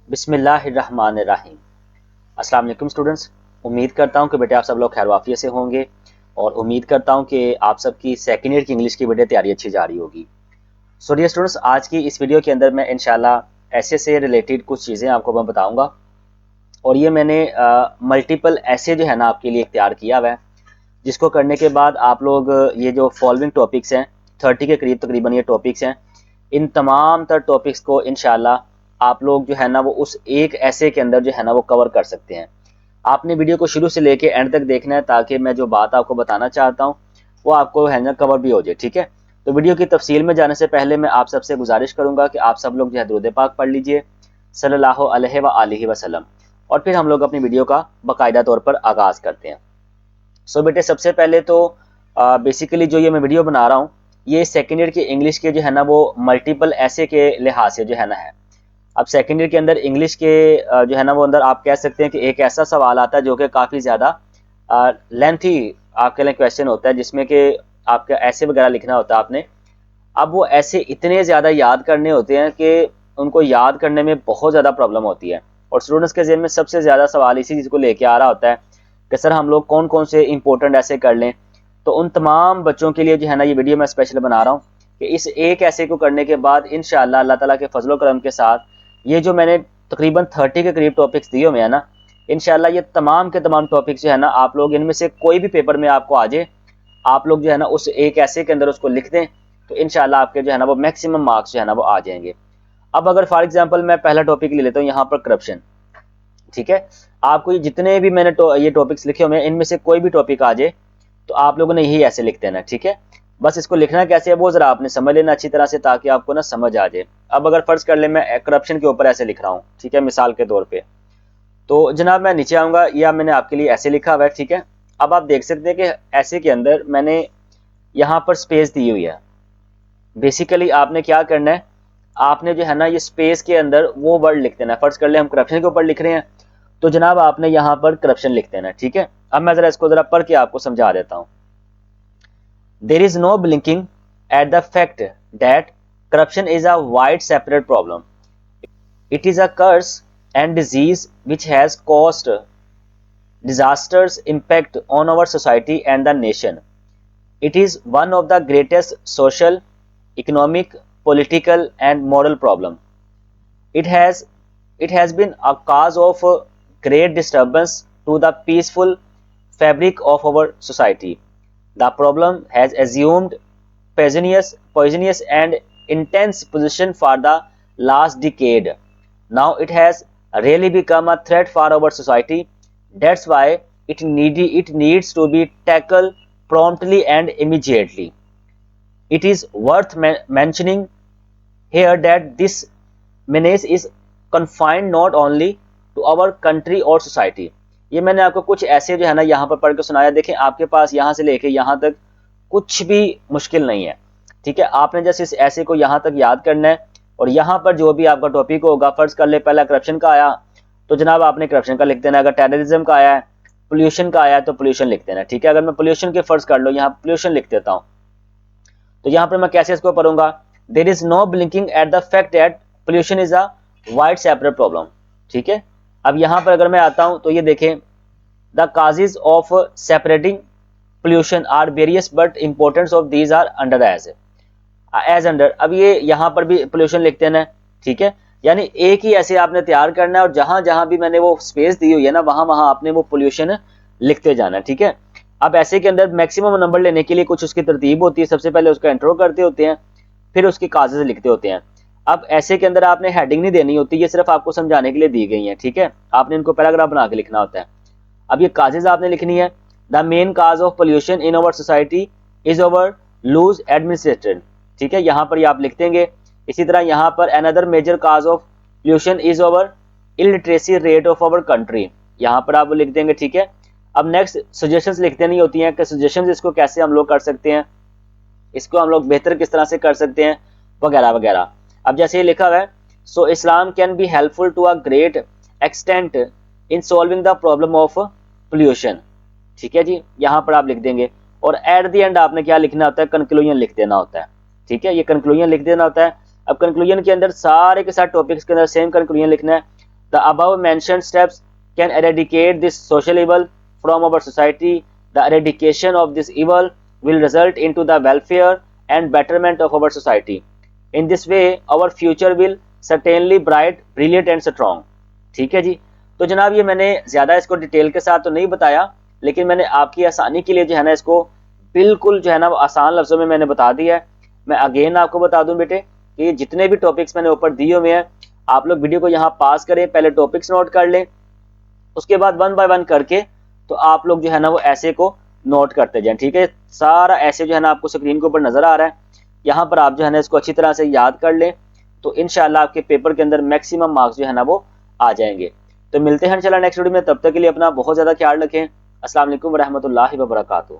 बिस्मिल्लाहिर्रहमानिर्रहीम। अस्सलाम वालेकुम स्टूडेंट्स। उम्मीद करता हूँ कि बेटे आप सब लोग खैर वाफियत से होंगे और उम्मीद करता हूँ कि आप सबकी सेकेंड ईयर की इंग्लिश की बेटे तैयारी अच्छी जा रही होगी। सो डियर स्टूडेंट्स, आज की इस वीडियो के अंदर मैं इंशाल्लाह ऐसे से रिलेटेड कुछ चीज़ें आपको मैं बताऊँगा और ये मैंने मल्टीपल ऐसे जो है ना आपके लिए इख्तियार किया हुआ है, जिसको करने के बाद आप लोग ये जो फॉलोइंग टॉपिक्स हैं 30 के करीब तकरीबन ये टॉपिक्स हैं, इन तमाम तर टॉपिक्स को इंशाल्लाह आप लोग जो है ना वो उस एक ऐसे के अंदर जो है ना वो कवर कर सकते हैं। आपने वीडियो को शुरू से लेके एंड तक देखना है ताकि मैं जो बात आपको बताना चाहता हूँ वो आपको है ना कवर भी हो जाए। ठीक है, तो वीडियो की तफसील में जाने से पहले मैं आप सबसे गुजारिश करूंगा कि आप सब लोग जो है दुरूद पाक पढ़ लीजिए सल्लल्लाहु अलैहि व आलिहि वसल्लम, और फिर हम लोग अपनी वीडियो का बाकायदा तौर पर आगाज़ करते हैं। सो बेटे सबसे पहले तो बेसिकली जो ये मैं वीडियो बना रहा हूँ ये सेकेंड ईयर की इंग्लिश के जो है ना वो मल्टीपल ऐसे के लिहाज से जो है ना है। अब सेकेंड ईयर के अंदर इंग्लिश के जो है ना वो अंदर आप कह सकते हैं कि एक ऐसा सवाल आता है जो कि काफ़ी ज़्यादा लेंथी आपके लिए क्वेश्चन होता है, जिसमें कि आपका ऐसे वगैरह लिखना होता है आपने। अब वो ऐसे इतने ज़्यादा याद करने होते हैं कि उनको याद करने में बहुत ज़्यादा प्रॉब्लम होती है, और स्टूडेंट्स के ज़हन में सबसे ज़्यादा सवाल इसी चीज़ को लेके आ रहा होता है कि सर हम लोग कौन कौन से इंपॉर्टेंट ऐसे कर लें। तो उन तमाम बच्चों के लिए जो है ना ये वीडियो मैं स्पेशल बना रहा हूँ कि इस एक ऐसे को करने के बाद इंशाअल्लाह अल्लाह ताला के फजलो करम के साथ ये जो मैंने तकरीबन 30 के करीब टॉपिक्स दिए हुए हैं ना, इंशाअल्लाह ये तमाम के तमाम टॉपिक्स जो है ना आप लोग इनमें से कोई भी पेपर में आपको आ जाए, आप लोग जो है ना उस एक ऐसे के अंदर उसको लिख दें तो इंशाअल्लाह आपके जो है ना वो मैक्सिमम मार्क्स जो है ना वो आ जाएंगे। अब अगर फॉर एग्जांपल मैं पहला टॉपिक ले लेता हूँ यहाँ पर करप्शन। ठीक है, आपको ये जितने भी मैंने ये टॉपिक्स लिखे हुए हैं इनमें से कोई भी टॉपिक आ जाए तो आप लोगों ने यही ऐसे लिख देना। ठीक है, बस इसको लिखना कैसे है वो जरा आपने समझ लेना अच्छी तरह से ताकि आपको ना समझ आ जाए। अब अगर फर्ज कर ले मैं करप्शन के ऊपर ऐसे लिख रहा हूँ, ठीक है, मिसाल के तौर पे, तो जनाब मैं नीचे आऊंगा या मैंने आपके लिए ऐसे लिखा हुआ है। ठीक है, अब आप देख सकते हैं कि ऐसे के अंदर मैंने यहाँ पर स्पेस दी हुई है। बेसिकली आपने क्या करना है, आपने जो है ना ये स्पेस के अंदर वो वर्ड लिख देना है। फर्ज कर ले हम करप्शन के ऊपर लिख रहे हैं तो जनाब आपने यहाँ पर करप्शन लिख देना है। ठीक है, अब मैं जरा इसको जरा पढ़ के आपको समझा देता हूँ। There is no blinking at the fact that corruption is a wide separate problem. It is a curse and disease which has caused disastrous impact on our society and the nation. It is one of the greatest social, economic, political and moral problem. It has it has been a cause of great disturbance to the peaceful fabric of our society. The problem has assumed poisonous and intense position for the last decade. Now it has really become a threat for our society. That's why it needs to be tackled promptly and immediately. It is worth mentioning here that this menace is confined not only to our country or society. ये मैंने आपको कुछ ऐसे जो है ना यहाँ पर पढ़ के सुनाया। देखें आपके पास यहाँ से लेके यहाँ तक कुछ भी मुश्किल नहीं है। ठीक है, आपने जैसे इस ऐसे को यहाँ तक याद करना है और यहाँ पर जो भी आपका टॉपिक होगा, फर्ज कर ले पहला करप्शन का आया तो जनाब आपने करप्शन का लिख देना। अगर टेररिज्म का आया है, पोल्यूशन का आया है तो पोल्यूशन लिख देना। ठीक है, अगर मैं पोल्यूशन के फर्ज कर लो यहाँ पोल्यूशन लिख देता हूँ तो यहाँ पर मैं कैसे इसको पढ़ूंगा, there is no blinking at the fact that pollution is a wide separate problem. ठीक है, अब यहाँ पर अगर मैं आता हूँ तो ये देखें the causes of separating pollution are various but importance of these are under as under. अब ये यहाँ पर भी पोल्यूशन लिखते हैं। ठीक है, यानी एक ही ऐसे आपने तैयार करना है और जहां जहां भी मैंने वो स्पेस दी हुई है ना वहां वहां आपने वो पोल्यूशन लिखते जाना है। ठीक है, अब ऐसे के अंदर मैक्सिमम नंबर लेने के लिए कुछ उसकी तरतीब होती है। सबसे पहले उसका इंट्रो करते होते हैं, फिर उसकी काजेज लिखते होते हैं। अब ऐसे के अंदर आपने हेडिंग नहीं देनी होती, ये सिर्फ आपको समझाने के लिए दी गई है। ठीक है, आपने इनको पैराग्राफ बना के लिखना होता है। अब ये काजेज आपने लिखनी है, the main cause of pollution in our society is over loose administration. ठीक है, यहाँ पर ये आप लिख देंगे। इसी तरह यहाँ पर another major cause of pollution is over illiteracy rate of our country, यहाँ पर आप लिख देंगे। ठीक है, अब नेक्स्ट सजेशंस लिख देनी होती हैं कि सजेशंस इसको कैसे हम लोग कर सकते हैं, इसको हम लोग बेहतर किस तरह से कर सकते हैं, वगैरह वगैरह। अब जैसे ये लिखा हुआ है, so Islam can be helpful to a great extent in solving the problem of pollution. ठीक है जी, यहाँ पर आप लिख देंगे और एट द एंड आपने क्या लिखना होता है, कंक्लूजन लिख देना होता है। ठीक है, ये कंक्लूजन लिख देना होता है। अब कंक्लूजन के अंदर सारे के साथ टॉपिक्स के अंदर सेम कंक्लूजन लिखना है। The above mentioned steps can eradicate this social evil from our society. The eradication of this evil will result into the welfare and betterment of our society. In this way our future will certainly bright, brilliant and strong. ठीक है जी। तो जनाब ये मैंने ज़्यादा इसको detail के साथ तो नहीं बताया, लेकिन मैंने आपकी आसानी के लिए जो है ना इसको बिल्कुल जो है ना आसान लफ्ज़ों में मैंने बता दिया है। मैं अगेन आपको बता दूं बेटे कि जितने भी टॉपिक्स मैंने ऊपर दिए हुए हैं, आप लोग वीडियो को यहाँ पास करें, पहले टॉपिक्स नोट कर लें, उसके बाद वन बाय वन करके तो आप लोग जो है ना वो ऐसे को नोट करते जाएं। ठीक है, सारा ऐसे जो है ना आपको स्क्रीन के ऊपर नज़र आ रहा है, यहाँ पर आप जो है ना इसको अच्छी तरह से याद कर लें, तो इंशाल्लाह आपके पेपर के अंदर मैक्सिमम मार्क्स जो है ना वो आ जाएंगे। तो मिलते हैं इंशाल्लाह नेक्स्ट वीडियो में, तब तक के लिए अपना बहुत ज़्यादा ख्याल रखें। अस्सलाम वालेकुम रहमतुल्लाहि व बरकातुहू।